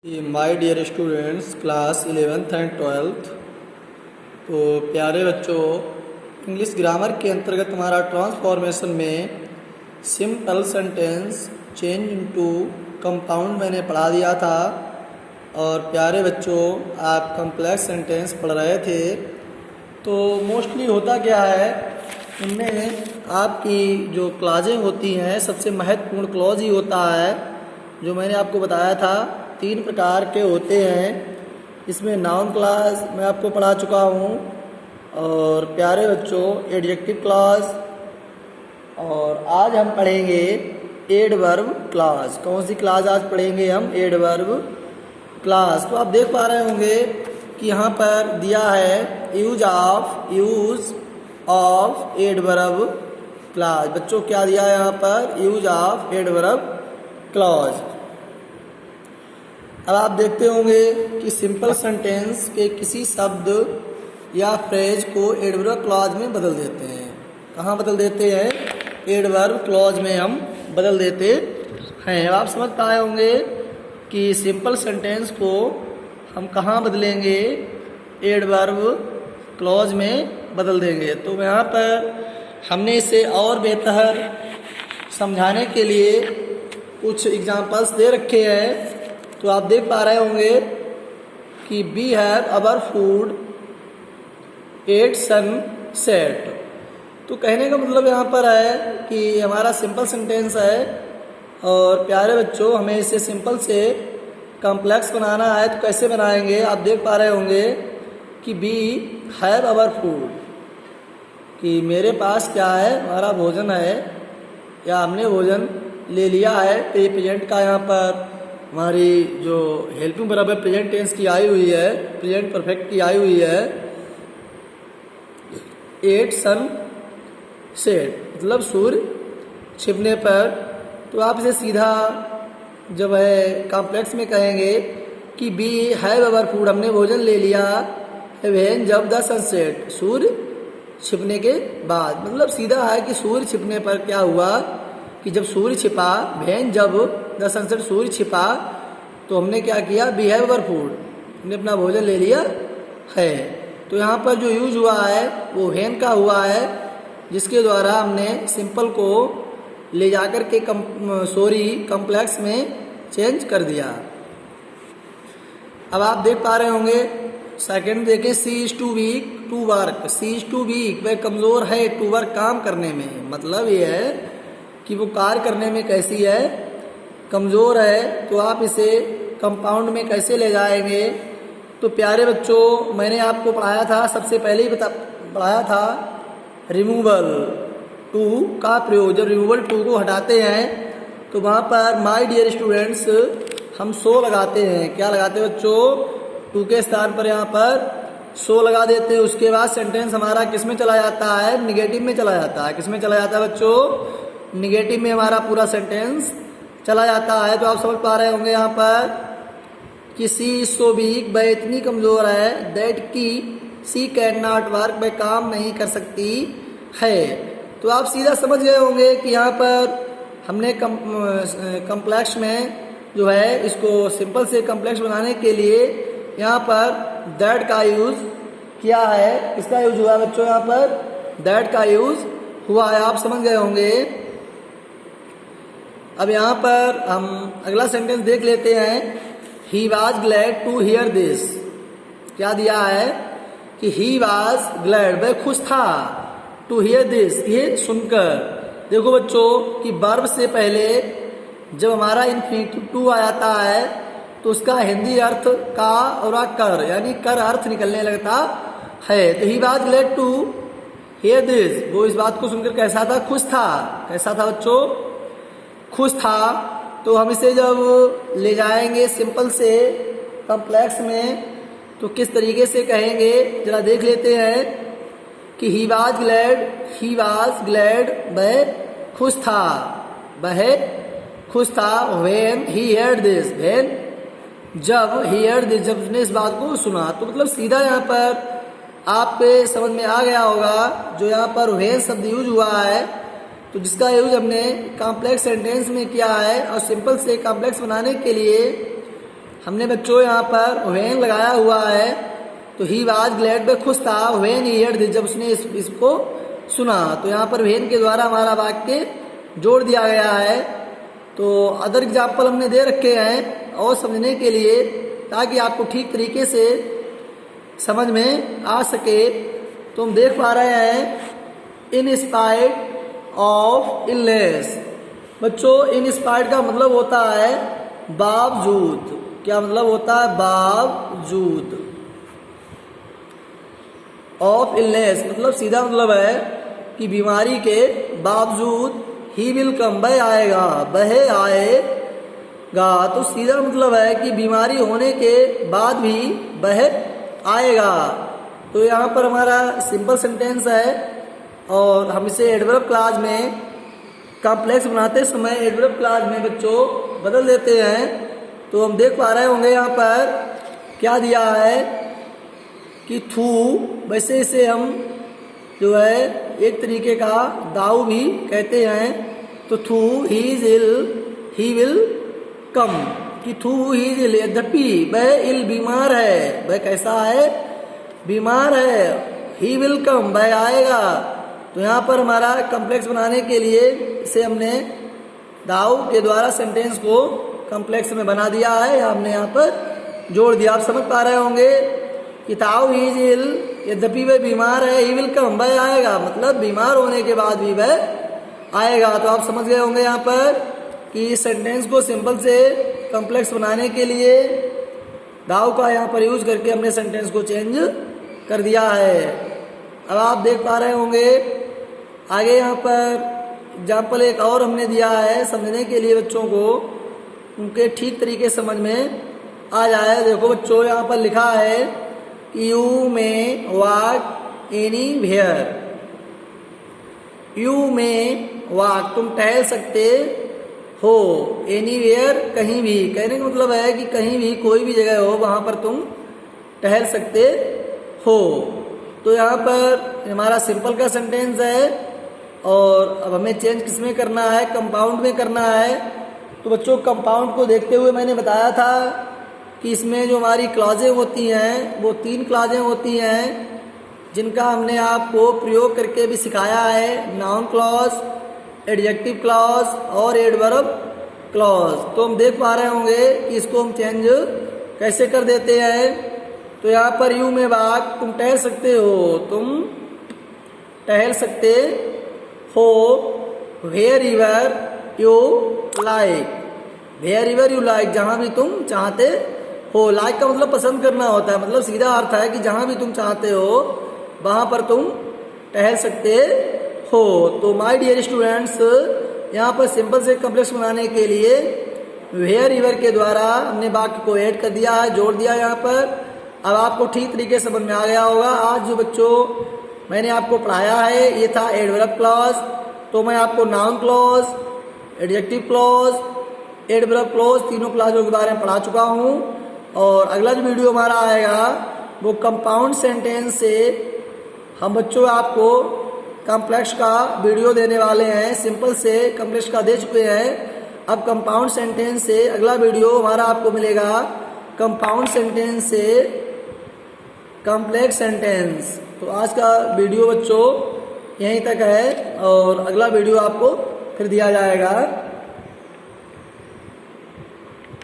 My dear students class 11th and 12th। तो प्यारे बच्चों, इंग्लिश ग्रामर के अंतर्गत हमारा ट्रांसफॉर्मेशन में simple sentence change into compound मैंने पढ़ा दिया था। और प्यारे बच्चों, आप कम्प्लेक्स सेंटेंस पढ़ रहे थे। तो मोस्टली होता क्या है, इनमें आपकी जो क्लॉजें होती हैं, सबसे महत्वपूर्ण क्लॉज ही होता है, जो मैंने आपको बताया था 3 प्रकार के होते हैं। इसमें नाउन क्लॉज मैं आपको पढ़ा चुका हूँ, और प्यारे बच्चों एडजेक्टिव क्लॉज, और आज हम पढ़ेंगे एडवर्ब क्लॉज। कौन सी क्लॉज आज पढ़ेंगे हम? Adverb clause. तो आप देख पा रहे होंगे कि यहाँ पर दिया है यूज ऑफ एडवर्ब क्लॉज। बच्चों क्या दिया है यहाँ पर? Use of adverb clause. अब आप देखते होंगे कि सिंपल सेंटेंस के किसी शब्द या फ्रेज को एडवर्ब क्लॉज में बदल देते हैं। कहाँ बदल देते हैं? एडवर्ब क्लॉज में हम बदल देते हैं। अब आप समझ पाए होंगे कि सिंपल सेंटेंस को हम कहाँ बदलेंगे? एडवर्ब क्लॉज में बदल देंगे। तो यहाँ पर हमने इसे और बेहतर समझाने के लिए कुछ एग्जांपल्स दे रखे हैं। तो आप देख पा रहे होंगे कि we have our food at sunset. तो कहने का मतलब यहाँ पर है कि हमारा सिंपल सेंटेंस है, और प्यारे बच्चों हमें इसे सिंपल से कॉम्प्लेक्स बनाना है। तो कैसे बनाएंगे? आप देख पा रहे होंगे कि वी हैव अवर फूड, कि मेरे पास क्या है? हमारा भोजन है, या हमने भोजन ले लिया है। तो ये प्रेजेंट का यहाँ पर हमारी जो हेल्पिंग बराबर प्रेजेंट टेंस की आई हुई है, प्रेजेंट परफेक्ट की आई हुई है। एट सन सेट मतलब सूर्य छिपने पर। तो आप इसे सीधा जब है कॉम्प्लेक्स में कहेंगे कि वी हैव अवर फूड, हमने भोजन ले लिया, व्हेन जब द सनसेट, सूर्य छिपने के बाद। मतलब सीधा है कि सूर्य छिपने पर क्या हुआ कि जब सूर्य छिपा, व्हेन जब द सनसेट, सूर्य छिपा, तो हमने क्या किया? वी हैव अवर फूड, हमने अपना भोजन ले लिया है। तो यहाँ पर जो यूज हुआ है वो व्हेन का हुआ है, जिसके द्वारा हमने सिंपल को ले जाकर के कॉम्प्लेक्स में चेंज कर दिया। अब आप देख पा रहे होंगे सेकंड देखें, she is too weak to work. She is too weak, वह कमज़ोर है टू वर्क, काम करने में। मतलब ये है कि वो कार्य करने में कैसी है? कमज़ोर है। तो आप इसे कंपाउंड में कैसे ले जाएंगे? तो प्यारे बच्चों मैंने आपको पढ़ाया था, सबसे पहले ही पढ़ाया था रिमूवल टू का प्रयोग। जब रिमूवल टू को हटाते हैं तो वहाँ पर माय डियर स्टूडेंट्स हम सो लगाते हैं। क्या लगाते हैं बच्चों? टू के स्थान पर यहाँ पर सो लगा देते हैं। उसके बाद सेंटेंस हमारा किस में चला जाता है? निगेटिव में चला जाता है। किस में चला जाता है बच्चों? निगेटिव में हमारा पूरा सेंटेंस चला जाता है। तो आप समझ पा रहे होंगे यहाँ पर कि सी इज सो वीक, वह इतनी कमज़ोर है, दैट की सी कैन नॉट वर्क, वह काम नहीं कर सकती है। तो आप सीधा समझ गए होंगे कि यहाँ पर हमने कम्प्लेक्स में जो है इसको सिंपल से कम्प्लेक्स बनाने के लिए यहाँ पर दैट का यूज़ किया है। किसका यूज हुआ बच्चों? यहाँ पर दैट का यूज हुआ है। आप समझ गए होंगे। अब यहाँ पर हम अगला सेंटेंस देख लेते हैं। He was glad to hear this. क्या दिया है कि ही वॉज ग्लैड, वह खुश था, टू हियर दिस, ये सुनकर। देखो बच्चों कि वर्ब से पहले जब हमारा इन्फिनिटिव टू आ जाता है तो उसका हिंदी अर्थ का और कर, यानी कर अर्थ निकलने लगता है। तो he was glad to hear this, वो इस बात को सुनकर कैसा था? खुश था। कैसा था बच्चों? खुश था। तो हम इसे जब ले जाएंगे सिंपल से कॉम्प्लेक्स में तो किस तरीके से कहेंगे जरा देख लेते हैं कि ही वॉज ग्लैड, वह खुश था, वह खुश था। व्हेन ही हेard दिस, व्हेन जब ही heard दिस, जब उसने इस बात को सुना। तो मतलब सीधा यहाँ पर आपके समझ में आ गया होगा जो यहाँ पर व्हेन शब्द यूज हुआ है, तो जिसका यूज हमने कॉम्प्लेक्स सेंटेंस में किया है। और सिंपल से कॉम्प्लेक्स बनाने के लिए हमने बच्चों यहाँ पर व्हेन लगाया हुआ है, तो ही वाज ग्लैड में खुश था, व्हेन ही हर्ड दिस, जब उसने इसको सुना। तो यहाँ पर व्हेन के द्वारा हमारा वाक्य जोड़ दिया गया है। तो अदर एग्जाम्पल हमने दे रखे हैं और समझने के लिए, ताकि आपको ठीक तरीके से समझ में आ सके। तो हम देख पा रहे हैं इन स्पाइट ऑफ इलनेस। बच्चों इन स्पाइट का मतलब होता है बावजूद। क्या मतलब होता है? बावजूद। ऑफ इलनेस मतलब सीधा मतलब है कि बीमारी के बावजूद ही विल कम, वह आएगा, वह आएगा। तो सीधा मतलब है कि बीमारी होने के बाद भी वह आएगा। तो यहाँ पर हमारा सिंपल सेंटेंस है और हम इसे एडवर्ब क्लॉज में कॉम्प्लेक्स बनाते समय एडवर्ब क्लॉज में बच्चों बदल देते हैं। तो हम देख पा रहे होंगे यहाँ पर क्या दिया है कि थू, वैसे इसे हम जो है एक तरीके का दाऊ भी कहते हैं। तो थू ही विल कम, कि थू ही इल, यद्यपि वह इल बीमार है, वह कैसा है? बीमार है। ही विल कम, वह आएगा। तो यहाँ पर हमारा कॉम्प्लेक्स बनाने के लिए इसे हमने दाऊ के द्वारा सेंटेंस को कॉम्प्लेक्स में बना दिया है, या हमने यहाँ पर जोड़ दिया। आप समझ पा रहे होंगे कि ताऊ ही इल, यद्यपि वह बीमार है, ही विल कम, वह आएगा, मतलब बीमार होने के बाद भी वह आएगा। तो आप समझ गए होंगे यहाँ पर कि इस सेंटेंस को सिंपल से कॉम्प्लेक्स बनाने के लिए दाऊ का यहाँ पर यूज करके हमने सेंटेंस को चेंज कर दिया है। अब आप देख पा रहे होंगे आगे यहाँ पर एग्जाम्पल एक और हमने दिया है समझने के लिए बच्चों को उनके ठीक तरीके समझ में आ जाए। देखो बच्चों यहाँ पर लिखा है कि यू में वॉक एनी वेयर, यू में वॉक तुम टहल सकते हो, एनीवेयर कहीं भी, कहने का मतलब है कि कहीं भी कोई भी जगह हो वहाँ पर तुम टहल सकते हो। तो यहाँ पर हमारा सिंपल का सेंटेंस है और अब हमें चेंज किसमें करना है? कंपाउंड में करना है। तो बच्चों कंपाउंड को देखते हुए मैंने बताया था कि इसमें जो हमारी क्लॉजें होती हैं वो 3 क्लॉजें होती हैं जिनका हमने आपको प्रयोग करके भी सिखाया है, नाउन क्लॉज, एडजेक्टिव क्लॉज और एडवर्ब क्लॉज। तो हम देख पा रहे होंगे कि इसको हम चेंज कैसे कर देते हैं। तो यहाँ पर यू में वाक तुम टहल सकते हो, तुम टहल सकते हो, wherever you like, wherever you like, जहाँ भी तुम चाहते हो। लाइक का मतलब पसंद करना होता है, मतलब सीधा अर्थ है कि जहाँ भी तुम चाहते हो वहाँ पर तुम टहल सकते हो। तो माय डियर स्टूडेंट्स यहाँ पर सिंपल से कॉम्प्लेक्स बनाने के लिए वेयर एवर के द्वारा हमने वाक्य को ऐड कर दिया है, जोड़ दिया यहाँ पर। अब आपको ठीक तरीके से समझ में आ गया होगा। आज जो बच्चों मैंने आपको पढ़ाया है ये था एडवर्ब क्लॉज। तो मैं आपको noun clause, adjective clause, adverb clause तीनों क्लॉजों के बारे में पढ़ा चुका हूँ। और अगला जो वीडियो हमारा आएगा वो कंपाउंड सेंटेंस से हम बच्चों आपको कॉम्प्लेक्स का वीडियो देने वाले हैं। सिंपल से कॉम्प्लेक्स का दे चुके हैं, अब कंपाउंड सेंटेंस से अगला वीडियो हमारा आपको मिलेगा कंपाउंड सेंटेंस से कॉम्प्लेक्स सेंटेंस। तो आज का वीडियो बच्चों यहीं तक है और अगला वीडियो आपको फिर दिया जाएगा।